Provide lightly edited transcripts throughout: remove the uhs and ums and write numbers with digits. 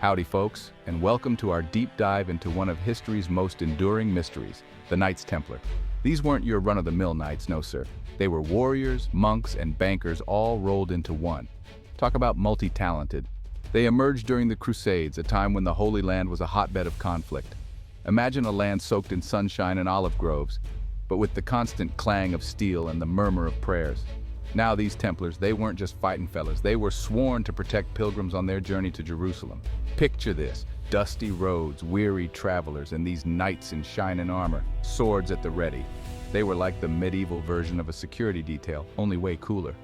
Howdy folks, and welcome to our deep dive into one of history's most enduring mysteries, the Knights Templar. These weren't your run-of-the-mill knights, no sir. They were warriors, monks, and bankers all rolled into one. Talk about multi-talented. They emerged during the Crusades, a time when the Holy Land was a hotbed of conflict. Imagine a land soaked in sunshine and olive groves, but with the constant clang of steel and the murmur of prayers. Now these Templars, they weren't just fighting fellas, they were sworn to protect pilgrims on their journey to Jerusalem. Picture this, dusty roads, weary travelers, and these knights in shining armor, swords at the ready. They were like the medieval version of a security detail, only way cooler.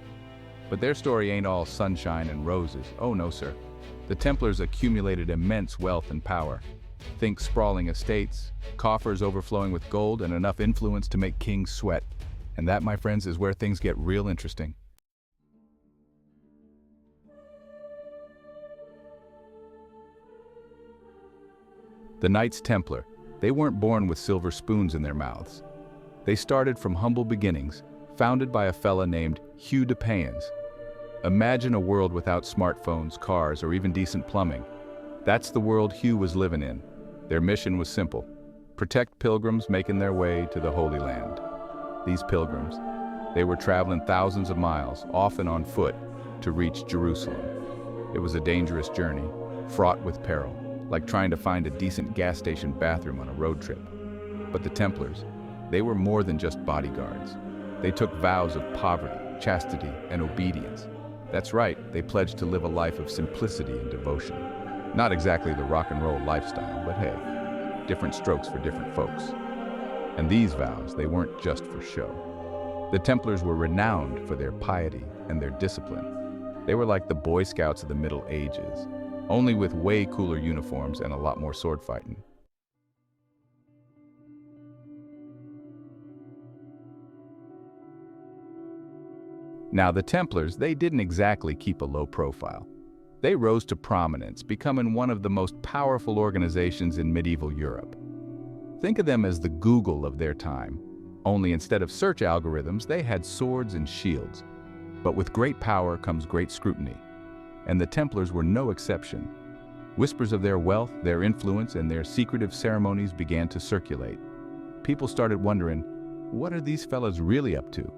But their story ain't all sunshine and roses, oh no sir. The Templars accumulated immense wealth and power. Think sprawling estates, coffers overflowing with gold, and enough influence to make kings sweat. And that, my friends, is where things get real interesting. The Knights Templar, they weren't born with silver spoons in their mouths. They started from humble beginnings, founded by a fella named Hugh de Payens. Imagine a world without smartphones, cars, or even decent plumbing. That's the world Hugh was living in. Their mission was simple: protect pilgrims making their way to the Holy Land. These pilgrims, they were traveling thousands of miles, often on foot, to reach Jerusalem. It was a dangerous journey, fraught with peril, like trying to find a decent gas station bathroom on a road trip. But the Templars, they were more than just bodyguards. They took vows of poverty, chastity, and obedience. That's right, they pledged to live a life of simplicity and devotion. Not exactly the rock and roll lifestyle, but hey, different strokes for different folks. And these vows, they weren't just for show. The Templars were renowned for their piety and their discipline. They were like the Boy Scouts of the Middle Ages, only with way cooler uniforms and a lot more sword fighting. Now the Templars, they didn't exactly keep a low profile. They rose to prominence, becoming one of the most powerful organizations in medieval Europe. Think of them as the Google of their time, only instead of search algorithms, they had swords and shields. But with great power comes great scrutiny, and the Templars were no exception. Whispers of their wealth, their influence, and their secretive ceremonies began to circulate. People started wondering, what are these fellas really up to?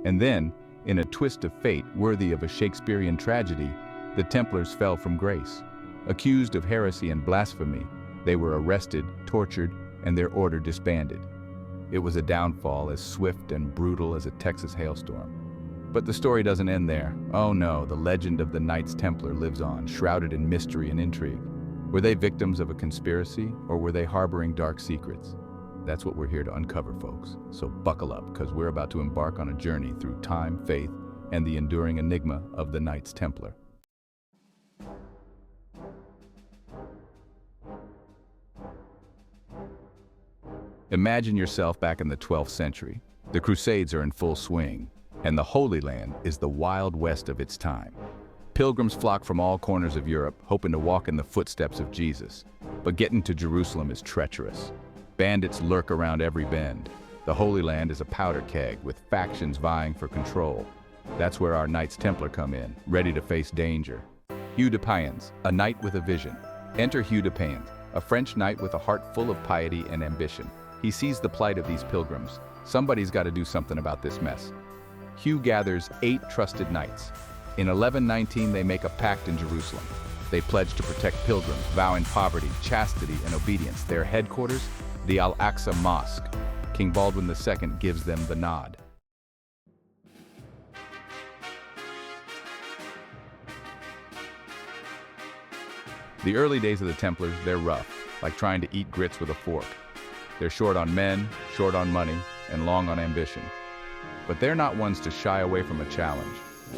And then, in a twist of fate worthy of a Shakespearean tragedy, the Templars fell from grace. Accused of heresy and blasphemy, they were arrested, tortured, and their order disbanded. It was a downfall as swift and brutal as a Texas hailstorm. But the story doesn't end there. Oh no, the legend of the Knights Templar lives on, shrouded in mystery and intrigue. Were they victims of a conspiracy, or were they harboring dark secrets? That's what we're here to uncover, folks. So buckle up, because we're about to embark on a journey through time, faith, and the enduring enigma of the Knights Templar. Imagine yourself back in the 12th century. The Crusades are in full swing, and the Holy Land is the Wild West of its time. Pilgrims flock from all corners of Europe, hoping to walk in the footsteps of Jesus. But getting to Jerusalem is treacherous. Bandits lurk around every bend. The Holy Land is a powder keg, with factions vying for control. That's where our Knights Templar come in, ready to face danger. Hugh de Payens, a knight with a vision. Enter Hugh de Payens, a French knight with a heart full of piety and ambition. He sees the plight of these pilgrims. Somebody's got to do something about this mess. Hugh gathers 8 trusted knights. In 1119, they make a pact in Jerusalem. They pledge to protect pilgrims, vowing poverty, chastity, and obedience. Their headquarters, the Al-Aqsa Mosque. King Baldwin II gives them the nod. The early days of the Templars, they're rough, like trying to eat grits with a fork. They're short on men, short on money, and long on ambition. But they're not ones to shy away from a challenge.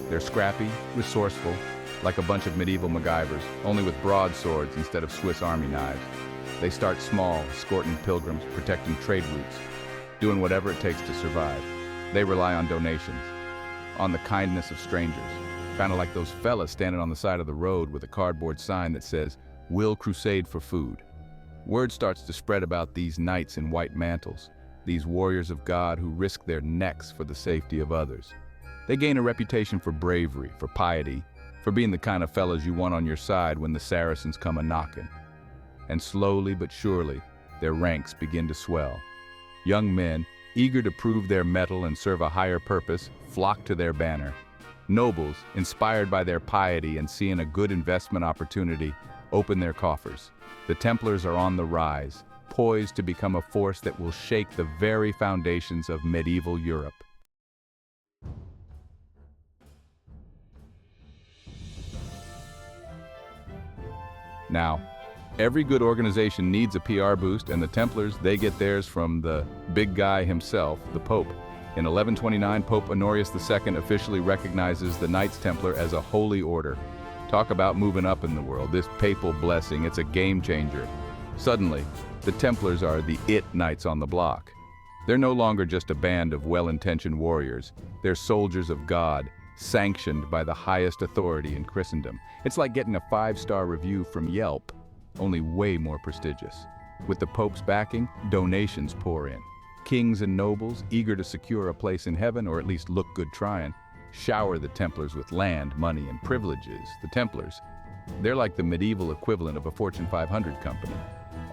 They're scrappy, resourceful, like a bunch of medieval MacGyvers, only with broadswords instead of Swiss Army knives. They start small, escorting pilgrims, protecting trade routes, doing whatever it takes to survive. They rely on donations, on the kindness of strangers, kind of like those fellas standing on the side of the road with a cardboard sign that says, "We'll crusade for food." Word starts to spread about these knights in white mantles, these warriors of God who risk their necks for the safety of others. They gain a reputation for bravery, for piety, for being the kind of fellas you want on your side when the Saracens come a-knockin'. And slowly but surely, their ranks begin to swell. Young men, eager to prove their mettle and serve a higher purpose, flock to their banner. Nobles, inspired by their piety and seeing a good investment opportunity, open their coffers. The Templars are on the rise, poised to become a force that will shake the very foundations of medieval Europe. Now, every good organization needs a PR boost, and the Templars, they get theirs from the big guy himself, the Pope. In 1129, Pope Honorius II officially recognizes the Knights Templar as a holy order. Talk about moving up in the world. This papal blessing, it's a game changer. Suddenly, the Templars are the Knights on the block. They're no longer just a band of well-intentioned warriors. They're soldiers of God, sanctioned by the highest authority in Christendom. It's like getting a 5-star review from Yelp, only way more prestigious. With the Pope's backing, donations pour in. Kings and nobles, eager to secure a place in heaven, or at least look good trying, shower the Templars with land, money, and privileges. The Templars, they're like the medieval equivalent of a Fortune 500 company.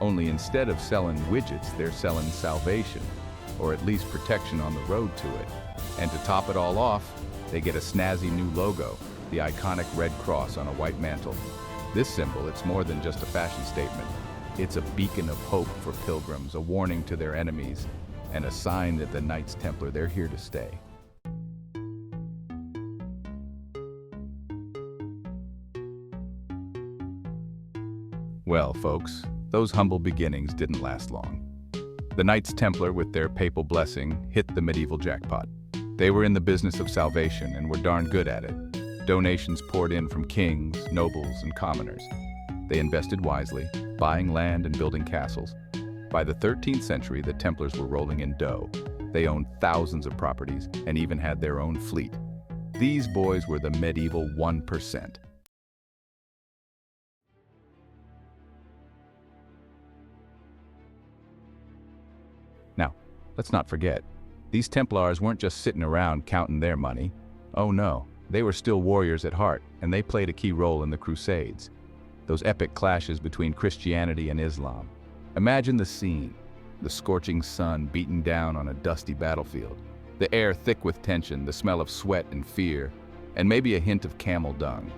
Only instead of selling widgets, they're selling salvation, or at least protection on the road to it. And to top it all off, they get a snazzy new logo, the iconic red cross on a white mantle. This symbol, it's more than just a fashion statement. It's a beacon of hope for pilgrims, a warning to their enemies, and a sign that the Knights Templar, they're here to stay. Well, folks, those humble beginnings didn't last long. The Knights Templar, with their papal blessing, hit the medieval jackpot. They were in the business of salvation and were darn good at it. Donations poured in from kings, nobles, and commoners. They invested wisely, buying land and building castles. By the 13th century, the Templars were rolling in dough. They owned thousands of properties and even had their own fleet. These boys were the medieval 1%. Now, let's not forget, these Templars weren't just sitting around counting their money. Oh no, they were still warriors at heart, and they played a key role in the Crusades, those epic clashes between Christianity and Islam. Imagine the scene, the scorching sun beating down on a dusty battlefield, the air thick with tension, the smell of sweat and fear, and maybe a hint of camel dung.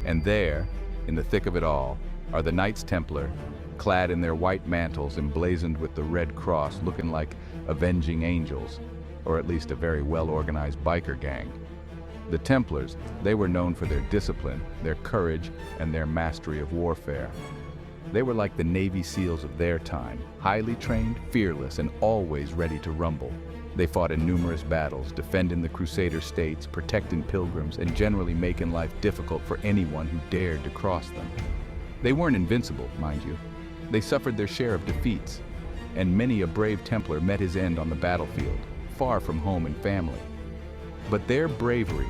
And there, in the thick of it all, are the Knights Templar, clad in their white mantles emblazoned with the red cross, looking like avenging angels, or at least a very well-organized biker gang. The Templars, they were known for their discipline, their courage, and their mastery of warfare. They were like the Navy SEALs of their time, highly trained, fearless, and always ready to rumble. They fought in numerous battles, defending the Crusader states, protecting pilgrims, and generally making life difficult for anyone who dared to cross them. They weren't invincible, mind you. They suffered their share of defeats, and many a brave Templar met his end on the battlefield, far from home and family. But their bravery,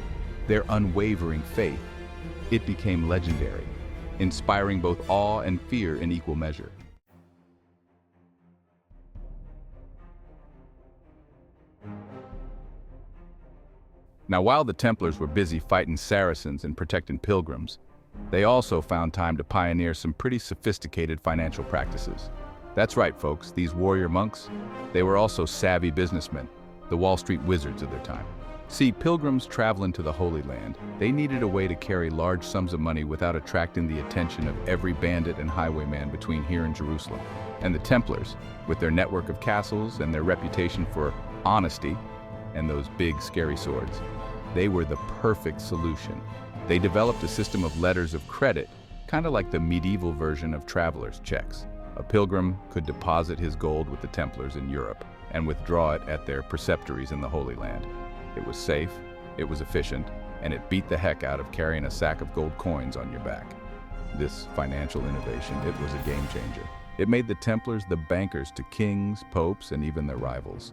their unwavering faith, it became legendary, inspiring both awe and fear in equal measure. Now, while the Templars were busy fighting Saracens and protecting pilgrims, they also found time to pioneer some pretty sophisticated financial practices. That's right, folks, these warrior monks, they were also savvy businessmen, the Wall Street wizards of their time. See, pilgrims traveling to the Holy Land, they needed a way to carry large sums of money without attracting the attention of every bandit and highwayman between here and Jerusalem. And the Templars, with their network of castles and their reputation for honesty and those big, scary swords, they were the perfect solution. They developed a system of letters of credit, kind of like the medieval version of traveler's checks. A pilgrim could deposit his gold with the Templars in Europe and withdraw it at their preceptories in the Holy Land. It was safe, it was efficient, and it beat the heck out of carrying a sack of gold coins on your back. This financial innovation, it was a game changer. It made the Templars the bankers to kings, popes, and even their rivals.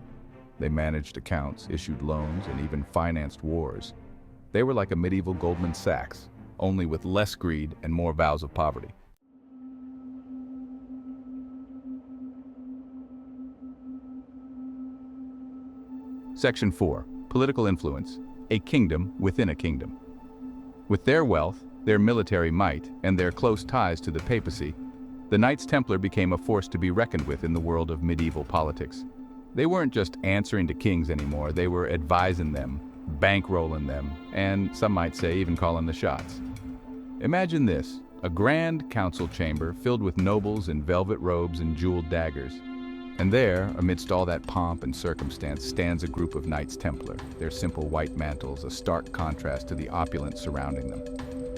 They managed accounts, issued loans, and even financed wars. They were like a medieval Goldman Sachs, only with less greed and more vows of poverty. Section 4. Political influence, a kingdom within a kingdom. With their wealth, their military might, and their close ties to the papacy, the Knights Templar became a force to be reckoned with in the world of medieval politics. They weren't just answering to kings anymore, they were advising them, bankrolling them, and some might say even calling the shots. Imagine this, a grand council chamber filled with nobles in velvet robes and jeweled daggers. And there, amidst all that pomp and circumstance, stands a group of Knights Templar, their simple white mantles a stark contrast to the opulence surrounding them.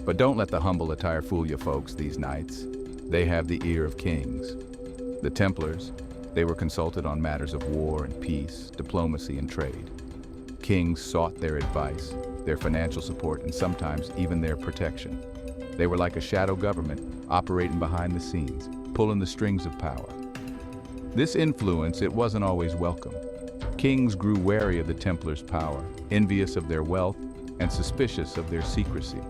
But don't let the humble attire fool you folks, these knights. They have the ear of kings. The Templars, they were consulted on matters of war and peace, diplomacy and trade. Kings sought their advice, their financial support, and sometimes even their protection. They were like a shadow government, operating behind the scenes, pulling the strings of power. This influence, it wasn't always welcome. Kings grew wary of the Templars' power, envious of their wealth, and suspicious of their secrecy.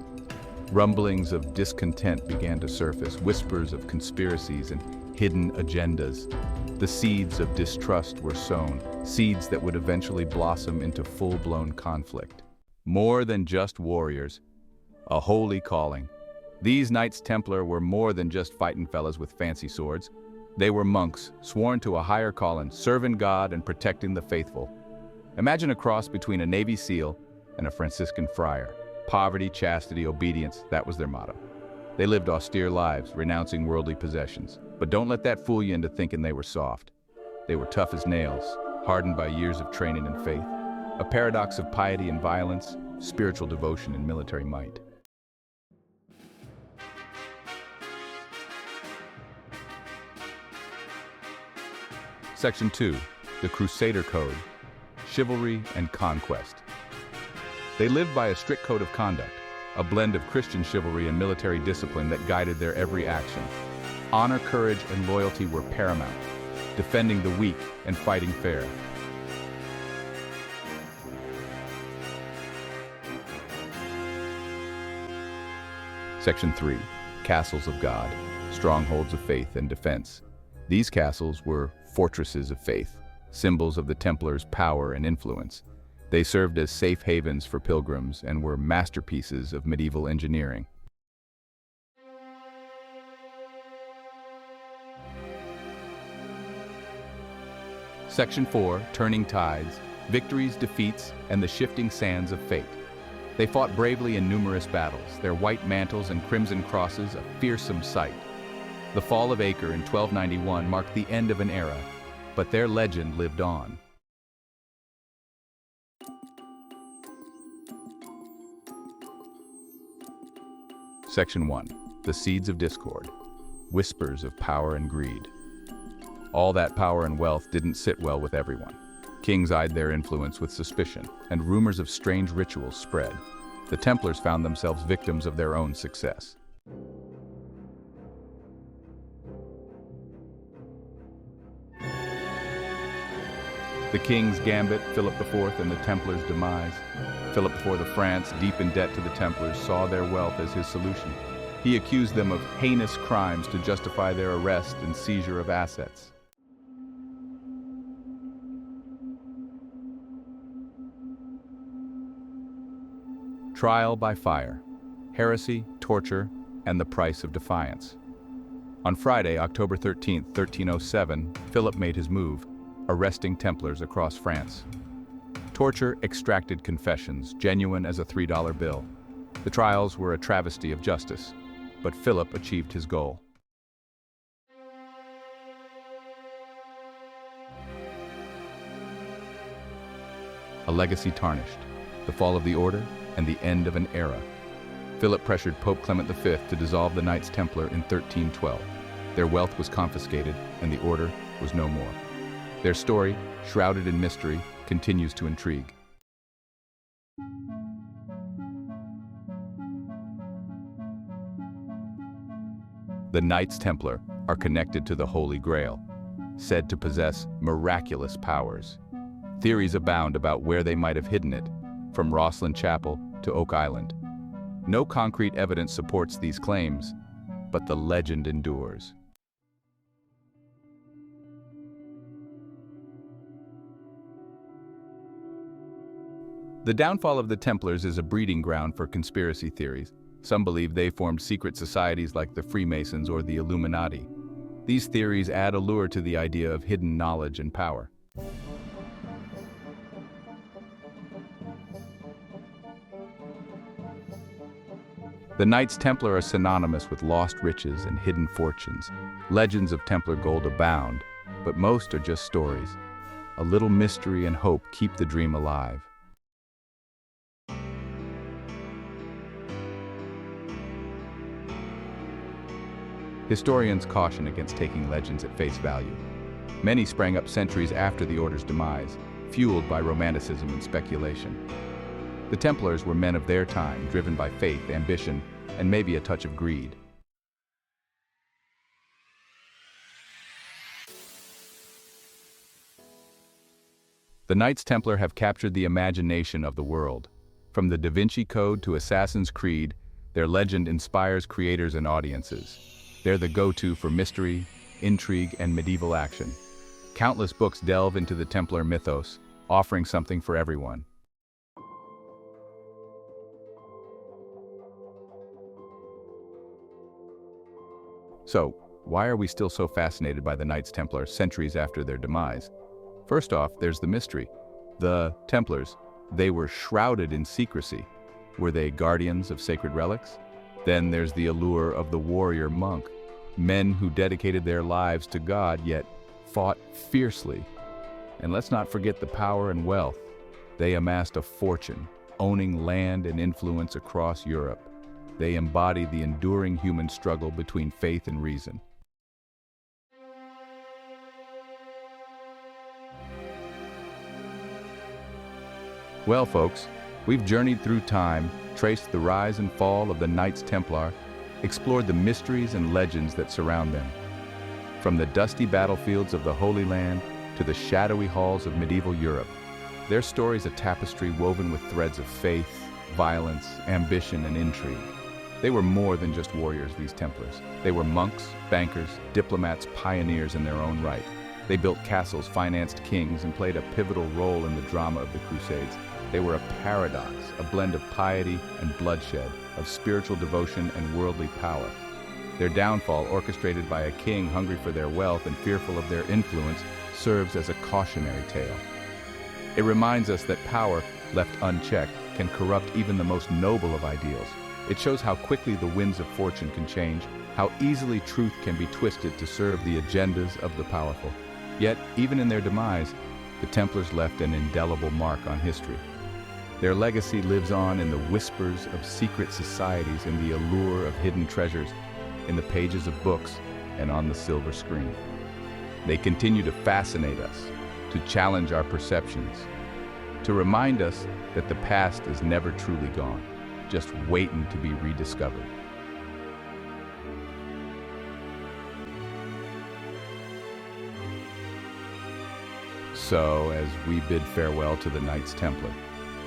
Rumblings of discontent began to surface, whispers of conspiracies and hidden agendas. The seeds of distrust were sown, seeds that would eventually blossom into full-blown conflict. More than just warriors, a holy calling. These Knights Templar were more than just fighting fellas with fancy swords. They were monks, sworn to a higher calling, serving God and protecting the faithful. Imagine a cross between a Navy SEAL and a Franciscan friar. Poverty, chastity, obedience, that was their motto. They lived austere lives, renouncing worldly possessions. But don't let that fool you into thinking they were soft. They were tough as nails, hardened by years of training and faith. A paradox of piety and violence, spiritual devotion and military might. Section 2, the Crusader Code, Chivalry and Conquest. They lived by a strict code of conduct, a blend of Christian chivalry and military discipline that guided their every action. Honor, courage, and loyalty were paramount, defending the weak and fighting fair. Section 3, Castles of God, Strongholds of Faith and Defense. These castles were fortresses of faith, symbols of the Templars' power and influence. They served as safe havens for pilgrims and were masterpieces of medieval engineering. Section 4, Turning Tides, Victories, Defeats, and the Shifting Sands of Fate. They fought bravely in numerous battles, their white mantles and crimson crosses a fearsome sight. The fall of Acre in 1291 marked the end of an era, but their legend lived on. Section 1, The Seeds of Discord, Whispers of Power and Greed. All that power and wealth didn't sit well with everyone. Kings eyed their influence with suspicion, and rumors of strange rituals spread. The Templars found themselves victims of their own success. The King's Gambit, Philip IV and the Templars' demise. Philip IV of France, deep in debt to the Templars, saw their wealth as his solution. He accused them of heinous crimes to justify their arrest and seizure of assets. Trial by fire, heresy, torture, and the price of defiance. On Friday, October 13, 1307, Philip made his move, arresting Templars across France. Torture extracted confessions, genuine as a $3 bill. The trials were a travesty of justice, but Philip achieved his goal. A legacy tarnished, the fall of the order and the end of an era. Philip pressured Pope Clement V to dissolve the Knights Templar in 1312. Their wealth was confiscated and the order was no more. Their story, shrouded in mystery, continues to intrigue. The Knights Templar are connected to the Holy Grail, said to possess miraculous powers. Theories abound about where they might have hidden it, from Rosslyn Chapel to Oak Island. No concrete evidence supports these claims, but the legend endures. The downfall of the Templars is a breeding ground for conspiracy theories. Some believe they formed secret societies like the Freemasons or the Illuminati. These theories add allure to the idea of hidden knowledge and power. The Knights Templar are synonymous with lost riches and hidden fortunes. Legends of Templar gold abound, but most are just stories. A little mystery and hope keep the dream alive. Historians caution against taking legends at face value. Many sprang up centuries after the Order's demise, fueled by romanticism and speculation. The Templars were men of their time, driven by faith, ambition, and maybe a touch of greed. The Knights Templar have captured the imagination of the world. From the Da Vinci Code to Assassin's Creed, their legend inspires creators and audiences. They're the go-to for mystery, intrigue, and medieval action. Countless books delve into the Templar mythos, offering something for everyone. So, why are we still so fascinated by the Knights Templar centuries after their demise? First off, there's the mystery. The Templars, they were shrouded in secrecy. Were they guardians of sacred relics? Then there's the allure of the warrior monk, men who dedicated their lives to God yet fought fiercely. And let's not forget the power and wealth. They amassed a fortune, owning land and influence across Europe. They embody the enduring human struggle between faith and reason. Well, folks, we've journeyed through time, traced the rise and fall of the Knights Templar, explored the mysteries and legends that surround them. From the dusty battlefields of the Holy Land to the shadowy halls of medieval Europe, their story's a tapestry woven with threads of faith, violence, ambition, and intrigue. They were more than just warriors, these Templars. They were monks, bankers, diplomats, pioneers in their own right. They built castles, financed kings, and played a pivotal role in the drama of the Crusades. They were a paradox, a blend of piety and bloodshed, of spiritual devotion and worldly power. Their downfall, orchestrated by a king hungry for their wealth and fearful of their influence, serves as a cautionary tale. It reminds us that power, left unchecked, can corrupt even the most noble of ideals. It shows how quickly the winds of fortune can change, how easily truth can be twisted to serve the agendas of the powerful. Yet, even in their demise, the Templars left an indelible mark on history. Their legacy lives on in the whispers of secret societies, in the allure of hidden treasures, in the pages of books, and on the silver screen. They continue to fascinate us, to challenge our perceptions, to remind us that the past is never truly gone, just waiting to be rediscovered. So, as we bid farewell to the Knights Templar,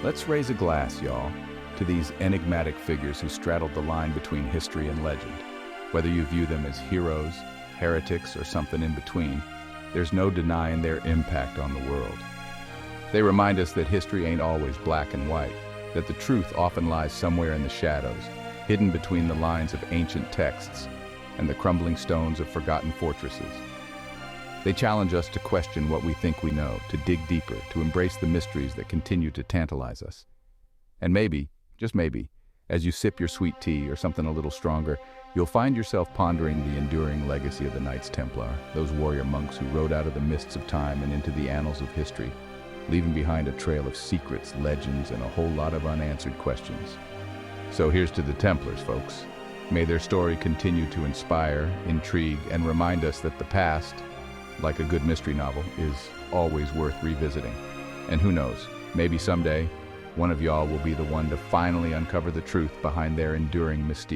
let's raise a glass, y'all, to these enigmatic figures who straddled the line between history and legend. Whether you view them as heroes, heretics, or something in between, there's no denying their impact on the world. They remind us that history ain't always black and white, that the truth often lies somewhere in the shadows, hidden between the lines of ancient texts and the crumbling stones of forgotten fortresses. They challenge us to question what we think we know, to dig deeper, to embrace the mysteries that continue to tantalize us. And maybe, just maybe, as you sip your sweet tea or something a little stronger, you'll find yourself pondering the enduring legacy of the Knights Templar, those warrior monks who rode out of the mists of time and into the annals of history, leaving behind a trail of secrets, legends, and a whole lot of unanswered questions. So here's to the Templars, folks. May their story continue to inspire, intrigue, and remind us that the past, like a good mystery novel, is always worth revisiting. And who knows, maybe someday, one of y'all will be the one to finally uncover the truth behind their enduring mystique.